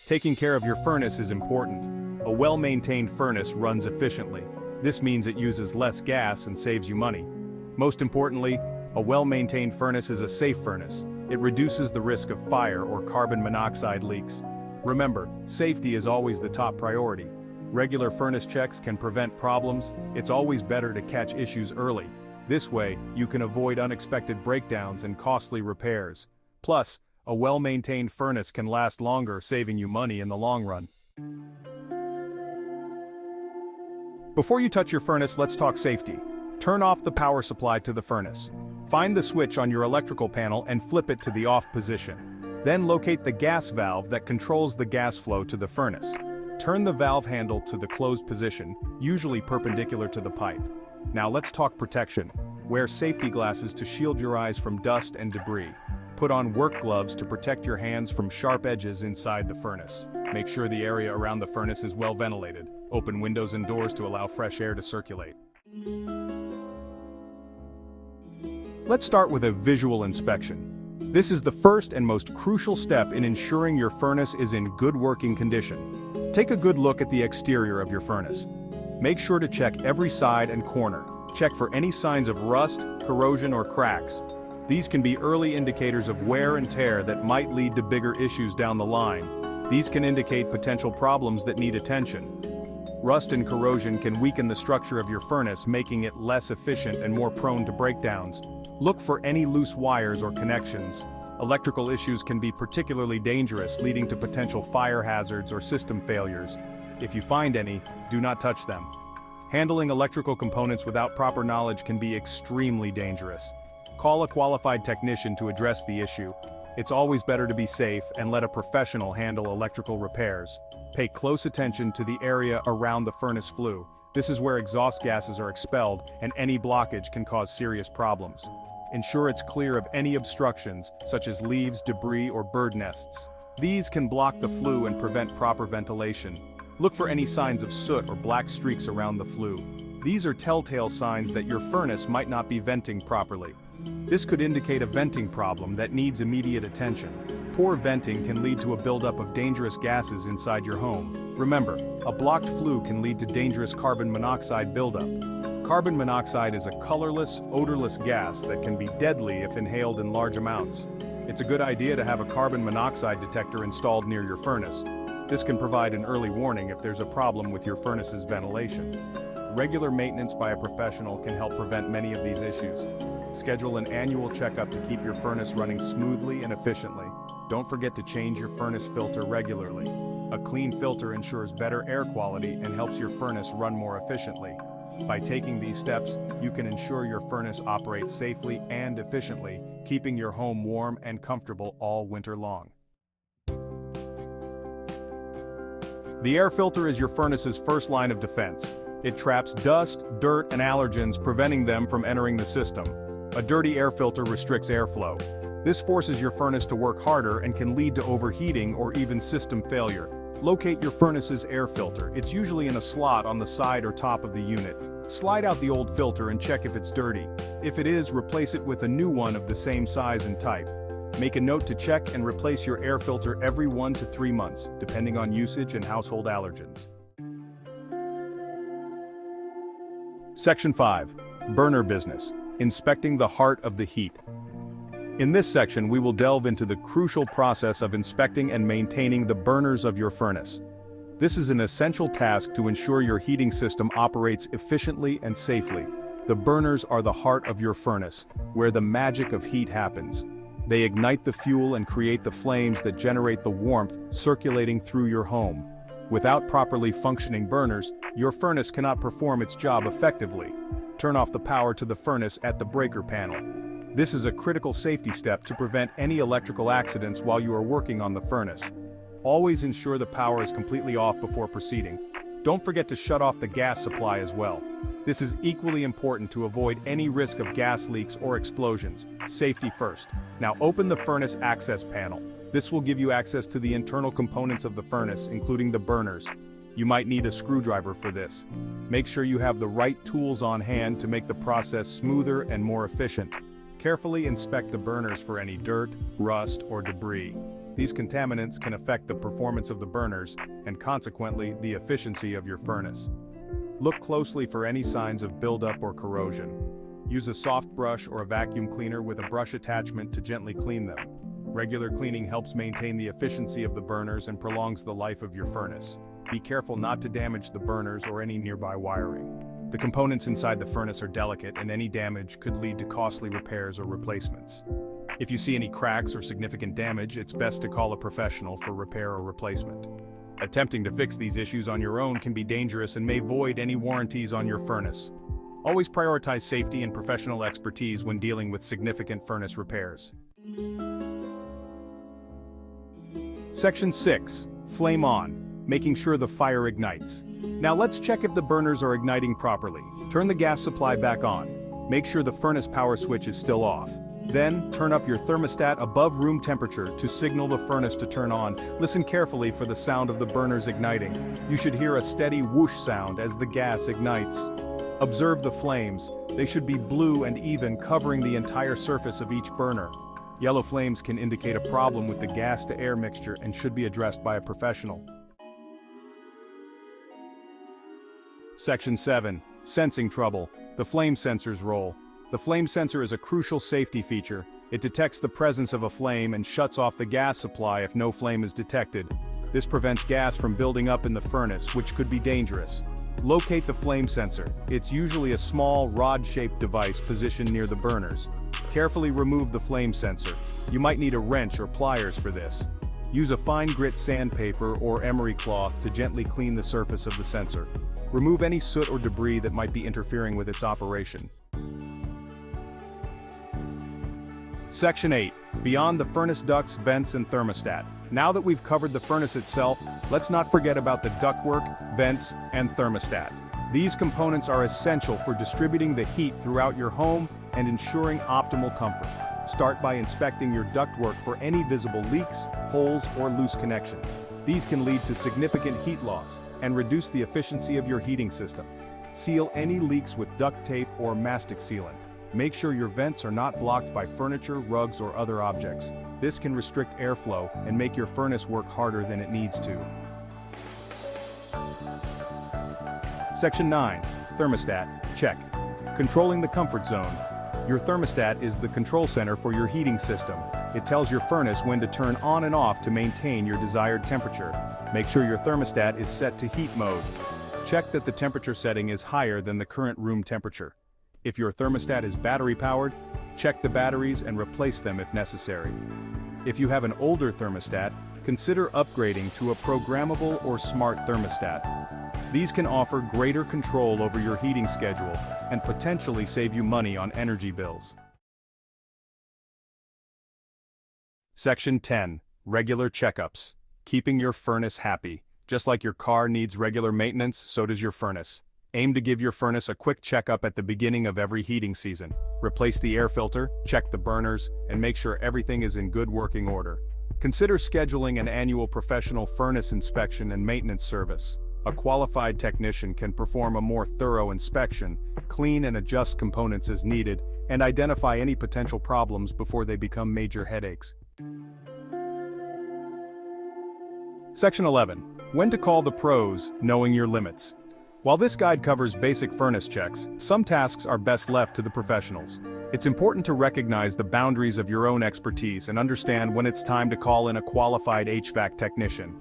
Taking care of your furnace is important. A well-maintained furnace runs efficiently. This means it uses less gas and saves you money. Most importantly, a well-maintained furnace is a safe furnace. It reduces the risk of fire or carbon monoxide leaks. Remember, safety is always the top priority. Regular furnace checks can prevent problems. It's always better to catch issues early. This way, you can avoid unexpected breakdowns and costly repairs. Plus, a well-maintained furnace can last longer, saving you money in the long run. Before you touch your furnace, let's talk safety. Turn off the power supply to the furnace. Find the switch on your electrical panel and flip it to the off position. Then locate the gas valve that controls the gas flow to the furnace. Turn the valve handle to the closed position, usually perpendicular to the pipe. Now let's talk protection. Wear safety glasses to shield your eyes from dust and debris. Put on work gloves to protect your hands from sharp edges inside the furnace. Make sure the area around the furnace is well ventilated. Open windows and doors to allow fresh air to circulate. Let's start with a visual inspection. This is the first and most crucial step in ensuring your furnace is in good working condition. Take a good look at the exterior of your furnace. Make sure to check every side and corner. Check for any signs of rust, corrosion, or cracks. These can be early indicators of wear and tear that might lead to bigger issues down the line. These can indicate potential problems that need attention. Rust and corrosion can weaken the structure of your furnace, making it less efficient and more prone to breakdowns. Look for any loose wires or connections. Electrical issues can be particularly dangerous, leading to potential fire hazards or system failures. If you find any, do not touch them. Handling electrical components without proper knowledge can be extremely dangerous. Call a qualified technician to address the issue. It's always better to be safe and let a professional handle electrical repairs. Pay close attention to the area around the furnace flue. This is where exhaust gases are expelled, and any blockage can cause serious problems. Ensure it's clear of any obstructions, such as leaves, debris, or bird nests. These can block the flue and prevent proper ventilation. Look for any signs of soot or black streaks around the flue. These are telltale signs that your furnace might not be venting properly. This could indicate a venting problem that needs immediate attention. Poor venting can lead to a buildup of dangerous gases inside your home. Remember, a blocked flue can lead to dangerous carbon monoxide buildup. Carbon monoxide is a colorless, odorless gas that can be deadly if inhaled in large amounts. It's a good idea to have a carbon monoxide detector installed near your furnace. This can provide an early warning if there's a problem with your furnace's ventilation. Regular maintenance by a professional can help prevent many of these issues. Schedule an annual checkup to keep your furnace running smoothly and efficiently. Don't forget to change your furnace filter regularly. A clean filter ensures better air quality and helps your furnace run more efficiently. By taking these steps, you can ensure your furnace operates safely and efficiently, keeping your home warm and comfortable all winter long. The air filter is your furnace's first line of defense. It traps dust, dirt, and allergens, preventing them from entering the system. A dirty air filter restricts airflow. This forces your furnace to work harder and can lead to overheating or even system failure. Locate your furnace's air filter. It's usually in a slot on the side or top of the unit. Slide out the old filter and check if it's dirty. If it is, replace it with a new one of the same size and type. Make a note to check and replace your air filter every 1 to 3 months, depending on usage and household allergens. Section 5. Burner Business. Inspecting the heart of the heat. In this section, we will delve into the crucial process of inspecting and maintaining the burners of your furnace. This is an essential task to ensure your heating system operates efficiently and safely. The burners are the heart of your furnace, where the magic of heat happens. They ignite the fuel and create the flames that generate the warmth circulating through your home. Without properly functioning burners, your furnace cannot perform its job effectively. Turn off the power to the furnace at the breaker panel. This is a critical safety step to prevent any electrical accidents while you are working on the furnace. Always ensure the power is completely off before proceeding. Don't forget to shut off the gas supply as well. This is equally important to avoid any risk of gas leaks or explosions. Safety first. Now open the furnace access panel. This will give you access to the internal components of the furnace, including the burners. You might need a screwdriver for this. Make sure you have the right tools on hand to make the process smoother and more efficient. Carefully inspect the burners for any dirt, rust, or debris. These contaminants can affect the performance of the burners and consequently the efficiency of your furnace. Look closely for any signs of buildup or corrosion. Use a soft brush or a vacuum cleaner with a brush attachment to gently clean them. Regular cleaning helps maintain the efficiency of the burners and prolongs the life of your furnace. Be careful not to damage the burners or any nearby wiring. The components inside the furnace are delicate and any damage could lead to costly repairs or replacements. If you see any cracks or significant damage, it's best to call a professional for repair or replacement. Attempting to fix these issues on your own can be dangerous and may void any warranties on your furnace. Always prioritize safety and professional expertise when dealing with significant furnace repairs. Section 6. Flame on, making sure the fire ignites. Now let's check if the burners are igniting properly. Turn the gas supply back on. Make sure the furnace power switch is still off. Then, turn up your thermostat above room temperature to signal the furnace to turn on. Listen carefully for the sound of the burners igniting. You should hear a steady whoosh sound as the gas ignites. Observe the flames. They should be blue and even, covering the entire surface of each burner. Yellow flames can indicate a problem with the gas-to-air mixture and should be addressed by a professional. Section 7. Sensing trouble. The flame sensor's role. The flame sensor is a crucial safety feature. It detects the presence of a flame and shuts off the gas supply if no flame is detected. This prevents gas from building up in the furnace, which could be dangerous. Locate the flame sensor. It's usually a small, rod-shaped device positioned near the burners. Carefully remove the flame sensor. You might need a wrench or pliers for this. Use a fine grit sandpaper or emery cloth to gently clean the surface of the sensor. Remove any soot or debris that might be interfering with its operation. Section 8. Beyond the furnace ducts, vents, and thermostat. Now that we've covered the furnace itself, let's not forget about the ductwork, vents, and thermostat. These components are essential for distributing the heat throughout your home and ensuring optimal comfort. Start by inspecting your ductwork for any visible leaks, holes, or loose connections. These can lead to significant heat loss and reduce the efficiency of your heating system. Seal any leaks with duct tape or mastic sealant. Make sure your vents are not blocked by furniture, rugs, or other objects. This can restrict airflow and make your furnace work harder than it needs to. Section 9. Thermostat. Check. Controlling the comfort zone. Your thermostat is the control center for your heating system. It tells your furnace when to turn on and off to maintain your desired temperature. Make sure your thermostat is set to heat mode. Check that the temperature setting is higher than the current room temperature. If your thermostat is battery-powered, check the batteries and replace them if necessary. If you have an older thermostat, consider upgrading to a programmable or smart thermostat. These can offer greater control over your heating schedule and potentially save you money on energy bills. Section 10. Regular checkups. Keeping your furnace happy. Just like your car needs regular maintenance, so does your furnace. Aim to give your furnace a quick checkup at the beginning of every heating season. Replace the air filter, check the burners, and make sure everything is in good working order. Consider scheduling an annual professional furnace inspection and maintenance service. A qualified technician can perform a more thorough inspection, clean and adjust components as needed, and identify any potential problems before they become major headaches. Section 11. When to call the pros, knowing your limits. While this guide covers basic furnace checks, some tasks are best left to the professionals. It's important to recognize the boundaries of your own expertise and understand when it's time to call in a qualified HVAC technician.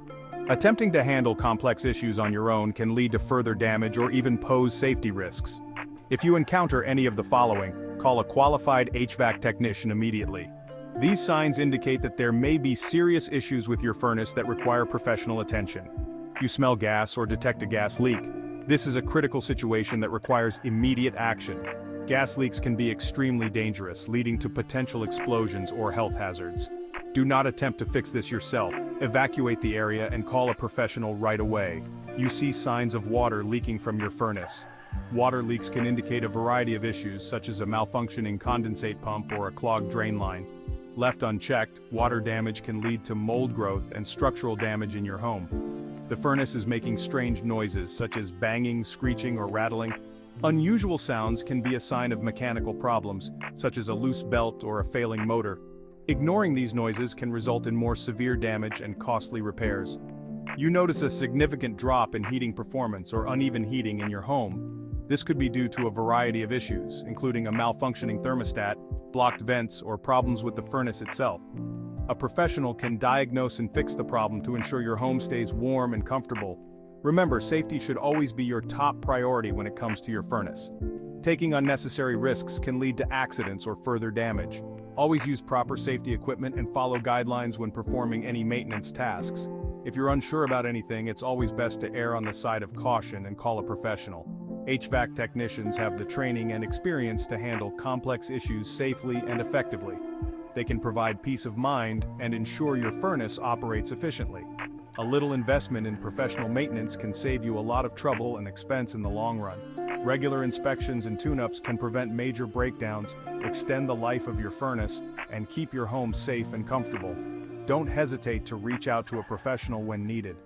Attempting to handle complex issues on your own can lead to further damage or even pose safety risks. If you encounter any of the following, call a qualified HVAC technician immediately. These signs indicate that there may be serious issues with your furnace that require professional attention. You smell gas or detect a gas leak. This is a critical situation that requires immediate action. Gas leaks can be extremely dangerous, leading to potential explosions or health hazards. Do not attempt to fix this yourself. Evacuate the area and call a professional right away. You see signs of water leaking from your furnace. Water leaks can indicate a variety of issues, such as a malfunctioning condensate pump or a clogged drain line. Left unchecked, water damage can lead to mold growth and structural damage in your home. The furnace is making strange noises such as banging, screeching, or rattling. Unusual sounds can be a sign of mechanical problems, such as a loose belt or a failing motor. Ignoring these noises can result in more severe damage and costly repairs. You notice a significant drop in heating performance or uneven heating in your home. This could be due to a variety of issues, including a malfunctioning thermostat, blocked vents, or problems with the furnace itself. A professional can diagnose and fix the problem to ensure your home stays warm and comfortable. Remember, safety should always be your top priority when it comes to your furnace. Taking unnecessary risks can lead to accidents or further damage. Always use proper safety equipment and follow guidelines when performing any maintenance tasks. If you're unsure about anything, it's always best to err on the side of caution and call a professional. HVAC technicians have the training and experience to handle complex issues safely and effectively. They can provide peace of mind and ensure your furnace operates efficiently. A little investment in professional maintenance can save you a lot of trouble and expense in the long run. Regular inspections and tune-ups can prevent major breakdowns, extend the life of your furnace, and keep your home safe and comfortable. Don't hesitate to reach out to a professional when needed.